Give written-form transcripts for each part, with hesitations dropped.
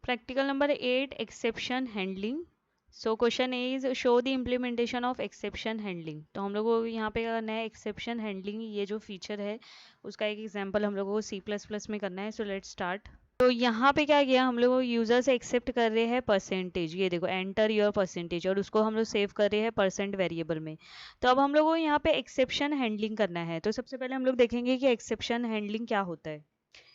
Practical number 8, exception handling. So question A is show the implementation of exception handling. तो हम लोग को यहाँ पे करना है एक्सेप्शन हैंडलिंग, ये जो फीचर है उसका एक एग्जांपल हम लोगों को सी प्लस प्लस में करना है। So let's start. तो यहाँ पे क्या किया हम लोग, यूजर से एक्सेप्ट कर रहे हैं परसेंटेज, ये देखो एंटर योर परसेंटेज, और उसको हम लोग सेव कर रहे हैं परसेंट वेरिएबल में। तो अब हम लोग को यहाँ पे एक्सेप्शन हैंडलिंग करना है। तो सबसे पहले हम लोग देखेंगे कि एक्सेप्शन हैंडलिंग क्या होता है।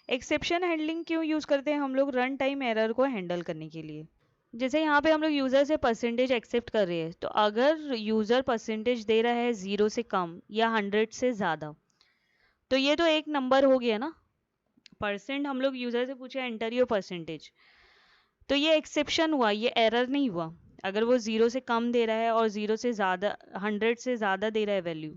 एक्सेप्शन हैंडलिंग क्यों यूज करते हैं हम लोग, रन टाइम एरर को हैंडल करने के लिए। जैसे यहाँ पे हम लोग यूजर से परसेंटेज एक्सेप्ट कर रहे हैं, तो अगर यूजर परसेंटेज दे रहा है 0 से कम या 100 से ज़्यादा, तो ये तो एक नंबर हो गया ना। परसेंट हम लोग यूजर से पूछे एंटर योर परसेंटेज, तो ये एक्सेप्शन हुआ, ये एरर नहीं हुआ। अगर वो 0 से कम दे रहा है और 0 से ज़्यादा 100 से ज़्यादा दे रहा है वैल्यू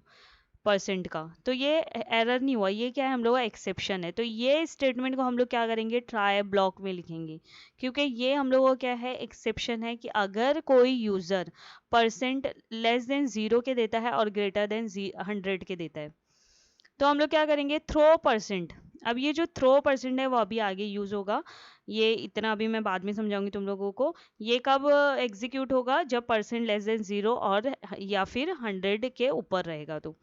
परसेंट का, तो ये एरर नहीं हुआ, ये क्या है हम लोग का एक्सेप्शन है। तो ये स्टेटमेंट को हम लोग क्या करेंगे, ट्राई ब्लॉक में लिखेंगे, क्योंकि ये हम लोगों का क्या है, एक्सेप्शन है कि अगर कोई यूज़र परसेंट लेस देन 0 के देता है और ग्रेटर देन 100 के देता है, तो हम लोग क्या करेंगे, थ्रो परसेंट। अब ये जो थ्रो परसेंट है वो अभी आगे यूज होगा, ये इतना अभी मैं बाद में समझाऊंगी तुम लोगों को। ये कब एग्जीक्यूट होगा, जब परसेंट लेस देन 0 और या फिर 100 के ऊपर रहेगा। तो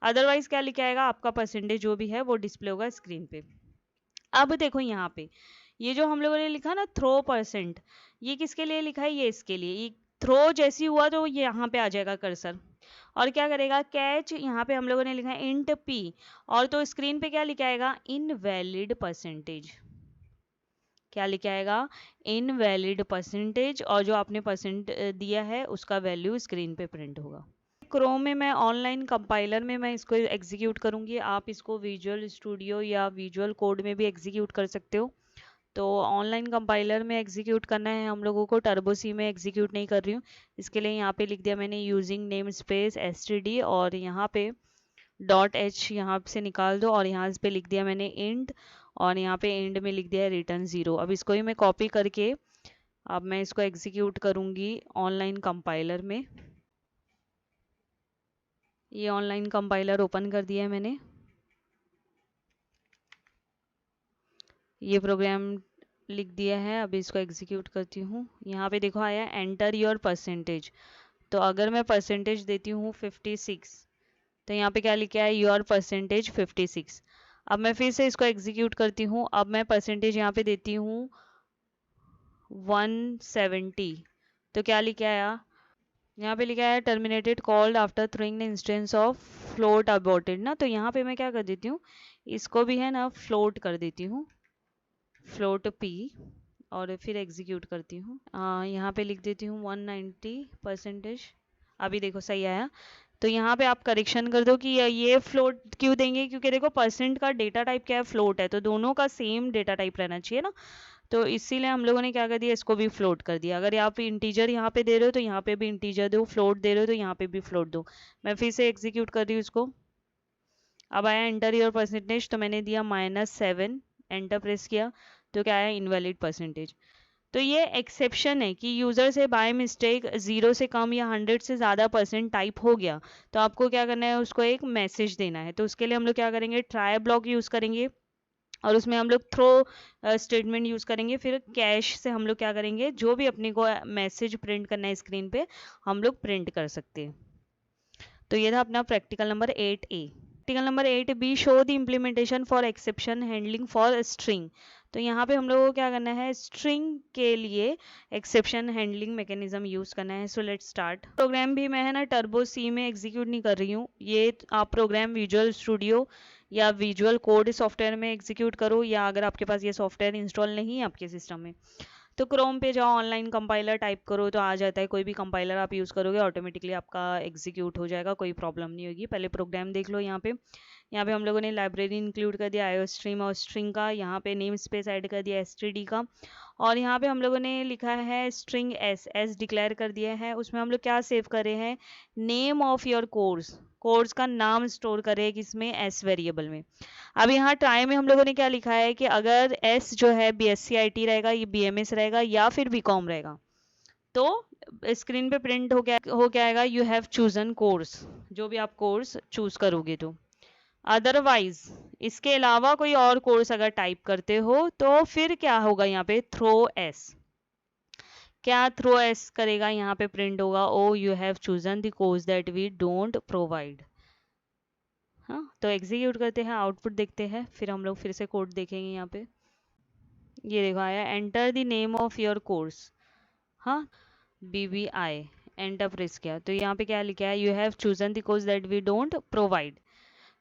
अदरवाइज क्या लिखा आएगा, आपका परसेंटेज जो भी है वो डिस्प्ले होगा स्क्रीन पे। अब देखो यहाँ पे ये जो हम लोगों ने लिखा ना थ्रो परसेंट, ये किसके लिए लिखा है, ये इसके लिए। ये थ्रो जैसी हुआ तो ये यहाँ पे आ जाएगा कर्सर, और क्या करेगा, कैच, यहाँ पे हम लोगों ने लिखा है इंट पी, और तो स्क्रीन पे क्या लिखा आएगा, इनवैलिड परसेंटेज। क्या लिखा आएगा, इनवैलिड परसेंटेज, और जो आपने परसेंट दिया है उसका वैल्यू स्क्रीन पे प्रिंट होगा। क्रोम में मैं ऑनलाइन कंपाइलर में मैं इसको एग्जीक्यूट करूंगी, आप इसको विजुअल स्टूडियो या विजुअल कोड में भी एग्जीक्यूट कर सकते हो। तो ऑनलाइन कंपाइलर में एग्जीक्यूट करना है हम लोगों को, टर्बो सी में एग्जीक्यूट नहीं कर रही हूँ। इसके लिए यहाँ पे लिख दिया मैंने यूजिंग नेम स्पेस std, और यहाँ पे डॉट एच यहाँ से निकाल दो, और यहाँ पे लिख दिया मैंने इंट, और यहाँ पे एंड में लिख दिया रिटर्न 0। अब इसको ही मैं कॉपी करके अब मैं इसको एग्जीक्यूट करूँगी ऑनलाइन कंपाइलर में। ये ऑनलाइन कंपाइलर ओपन कर दिया है मैंने, ये प्रोग्राम लिख दिया है। अभी इसको एग्जीक्यूट करती हूँ। यहाँ पे देखो आया एंटर योर परसेंटेज, तो अगर मैं परसेंटेज देती हूँ 56, तो यहाँ पे क्या लिखा है, योर परसेंटेज 56। अब मैं फिर से इसको एग्जीक्यूट करती हूँ। अब मैं परसेंटेज यहाँ पे देती हूँ 170, तो क्या लिखा है, यहाँ पे लिखा है terminated called after throwing instance of float aborted ना। तो यहाँ पे मैं क्या कर देती हूँ, इसको भी है ना फ्लोट कर देती हूँ, फ्लोट पी, और फिर एग्जीक्यूट करती हूँ। यहाँ पे लिख देती हूँ 190 परसेंटेज। अभी देखो सही आया। तो यहाँ पे आप करेक्शन कर दो कि ये फ्लोट क्यों देंगे, क्योंकि देखो परसेंट का डेटा टाइप क्या है, फ्लोट है, तो दोनों का सेम डेटा टाइप रहना चाहिए ना। तो इसीलिए हम लोगों ने क्या कर दिया, इसको भी फ्लोट कर दिया। अगर आप इंटीजर यहाँ पे दे रहे हो तो यहाँ पे भी इंटीजर दो, फ्लोट दे रहे हो तो यहाँ पे भी फ्लोट दो। मैं फिर से एग्जीक्यूट कर रही हूँ इसको। अब आया एंटर योर परसेंटेज, तो मैंने दिया -7, एंटर प्रेस किया, तो क्या आया, इनवैलिड परसेंटेज। तो ये एक्सेप्शन है कि यूज़र से बाय मिस्टेक 0 से कम या 100 से ज़्यादा परसेंट टाइप हो गया, तो आपको क्या करना है, उसको एक मैसेज देना है। तो उसके लिए हम लोग क्या करेंगे, ट्राई ब्लॉक यूज़ करेंगे, और उसमें हम लोग थ्रो स्टेटमेंट यूज़ करेंगे। फिर कैश से हम लोग क्या करेंगे, जो भी अपने को मैसेज प्रिंट करना है स्क्रीन पे, हम लोग प्रिंट कर सकते हैं। तो ये था अपना practical number 8A। Practical number 8B, show the implementation for exception handling for string. तो यहाँ पे हम लोगों को क्या करना है, स्ट्रिंग के लिए एक्सेप्शन हैंडलिंग मैकेनिज्म यूज करना है। So let's start. प्रोग्राम भी मैं है ना टर्बो सी में एग्जीक्यूट नहीं कर रही हूँ, ये आप प्रोग्राम विजुअल स्टूडियो या विजुअल कोड सॉफ्टवेयर में एग्जीक्यूट करो, या अगर आपके पास ये सॉफ्टवेयर इंस्टॉल नहीं है आपके सिस्टम में, तो क्रोम पे जाओ, ऑनलाइन कंपाइलर टाइप करो तो आ जाता है। कोई भी कंपाइलर आप यूज़ करोगे ऑटोमेटिकली आपका एग्जीक्यूट हो जाएगा, कोई प्रॉब्लम नहीं होगी। पहले प्रोग्राम देख लो। यहाँ पे हम लोगों ने लाइब्रेरी इंक्लूड कर दिया आईओ स्ट्रीम और स्ट्रिंग का, यहाँ पे नेम स्पेस ऐड कर दिया std का, और यहाँ पे हम लोगों ने लिखा है स्ट्रिंग एस डिक्लेयर कर दिया है। उसमें हम लोग क्या सेव कर रहे हैं, नेम ऑफ योर कोर्स का नाम स्टोर कर रहे हैं किसमें, एस वेरिएबल में। अब यहाँ ट्राई में हम लोगों ने क्या लिखा है कि अगर एस जो है BSc IT रहेगा, ये BMS रहेगा, या फिर BCom रहेगा, तो स्क्रीन पे प्रिंट हो क्या आएगा, यू हैव चूजन कोर्स, जो भी आप कोर्स चूज करोगे। तो अदरवाइज इसके अलावा कोई और कोर्स अगर टाइप करते हो तो फिर क्या होगा, यहाँ पे थ्रो एस। क्या थ्रो एस करेगा, यहाँ पे प्रिंट होगा oh you have chosen the course that we don't provide. हाँ, तो एग्जीक्यूट करते हैं, आउटपुट देखते हैं, फिर हम लोग फिर से कोड देखेंगे यहाँ पे। ये देखो आया, enter the name of your course. हाँ, BBI, एंटर प्रेस किया तो यहाँ पे क्या लिखा है, you have chosen the course that we don't provide.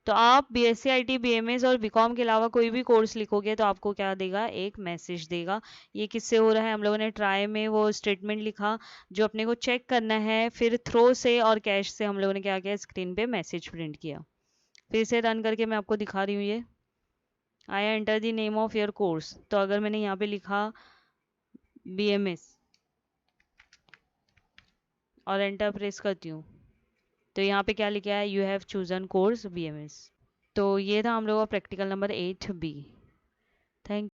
तो आप BSc IT BMS और BCom के अलावा कोई भी कोर्स लिखोगे तो आपको क्या देगा, एक मैसेज देगा। ये किससे हो रहा है, हम लोगों ने ट्राई में वो स्टेटमेंट लिखा जो अपने को चेक करना है, फिर थ्रो से और कैश से हम लोगों ने क्या किया, स्क्रीन पे मैसेज प्रिंट किया। फिर से रन करके मैं आपको दिखा रही हूँ। ये आया, enter the name of your course. तो अगर मैंने यहाँ पे लिखा BMS और एंटर प्रेस करती हूँ तो यहाँ पे क्या लिखा है, you have chosen course BMS। तो ये था हम लोग का प्रैक्टिकल नंबर 8B। थैंक